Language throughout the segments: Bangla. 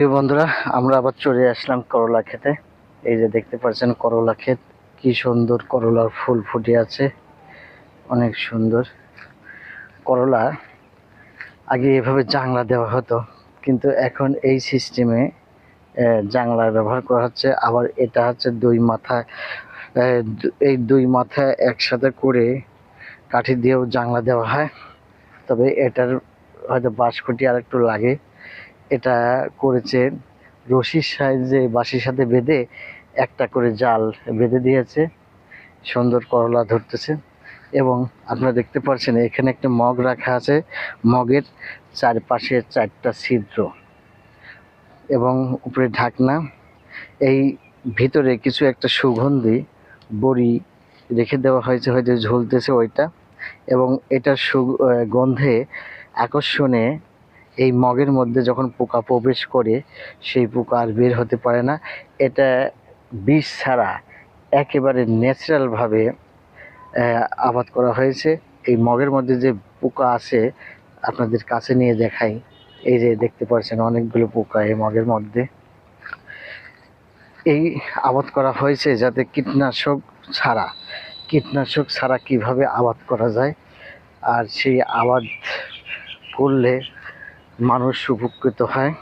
প্রিয় বন্ধুরা, আমরা আবার চলে আসলাম করলা খেতে। এই যে দেখতে পাচ্ছেন করলা ক্ষেত, কি সুন্দর করলার ফুল ফুটে আছে, অনেক সুন্দর। করলা আগে এভাবে জাংলা দেওয়া হতো, কিন্তু এখন এই সিস্টেমে জাংলা ব্যবহার করা হচ্ছে। আবার এটা হচ্ছে দুই মাথা, এই দুই মাথা একসাথে করে কাঠি দিয়েও জাংলা দেওয়া হয়। তবে এটার হয়তো বাঁশকুটি আর একটু লাগে। এটা করেছে রশির সাহায্যে, বাঁশির সাথে বেঁধে একটা করে জাল বেঁধে দিয়েছে। সুন্দর করলা ধরতেছে। এবং আপনারা দেখতে পাচ্ছেন এখানে একটা মগ রাখা আছে, মগের চারপাশে 4টা ছিদ্র এবং উপরে ঢাকনা। এই ভিতরে কিছু একটা সুগন্ধি বড়ি রেখে দেওয়া হয়েছে, হয়তো ঝুলতেছে ওইটা। এবং এটার গন্ধে, আকর্ষণে এই মগের মধ্যে যখন পোকা প্রবেশ করে, সেই পোকা আর বের হতে পারে না। এটা বিষ ছাড়া একেবারে ন্যাচারালভাবে আবাদ করা হয়েছে। এই মগের মধ্যে যে পোকা আছে, আপনাদের কাছে নিয়ে দেখাই। এই যে দেখতে পাচ্ছেন অনেকগুলো পোকা এই মগের মধ্যে। এই আবাদ করা হয়েছে যাতে কীটনাশক ছাড়া কিভাবে আবাদ করা যায়, আর সেই আবাদ করলে মানুষ উপকৃত হয়।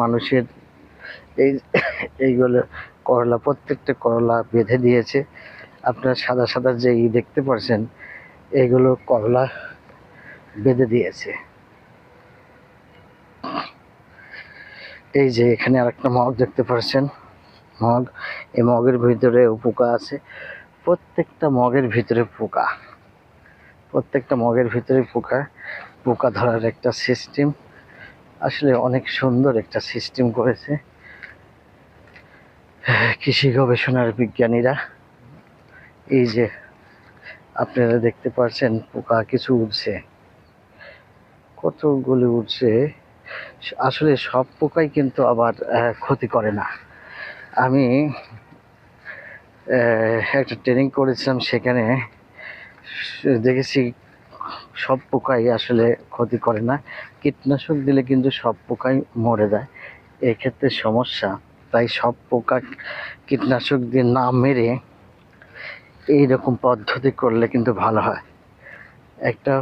মানুষের এই এইগুলো করলা, প্রত্যেকটা করলা বেঁধে দিয়েছে। আপনার সাদা সাদা যে দেখতে পাচ্ছেন, এগুলো করলা বেঁধে দিয়েছে। এই যে এখানে আরেকটা মগ দেখতে পাচ্ছেন, মগ। এই মগের ভিতরে পোকা আছে। প্রত্যেকটা মগের ভিতরে পোকা, প্রত্যেকটা মগের ভিতরে পোকা। পোকা ধরার একটা সিস্টেম, আসলে অনেক সুন্দর একটা সিস্টেম করেছে কৃষি গবেষণার বিজ্ঞানীরা। এই যে আপনারা দেখতে পাচ্ছেন পোকা কিছু উঠছে, কতগুলি উঠছে। আসলে সব পোকাই কিন্তু আবার ক্ষতি করে না। আমি একটা ট্রেনিং করেছিলাম, সেখানে দেখেছি সব পোকাই আসলে ক্ষতি করে না। কীটনাশক দিলে কিন্তু সব পোকাই মরে যায়, এক্ষেত্রে সমস্যা। তাই সব পোকা কীটনাশক দিয়ে না মেরে এইরকম পদ্ধতি করলে কিন্তু ভালো হয়। একটা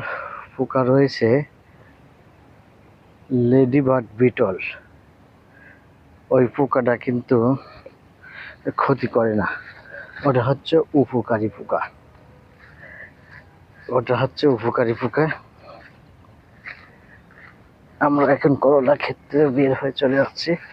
পোকা রয়েছে লেডিবার্ড বিটল, ওই পোকাটা কিন্তু ক্ষতি করে না। ওটা হচ্ছে উপকারী পোকা, আমরা এখন করলা ক্ষেত্রে বের হয়ে চলে যাচ্ছি।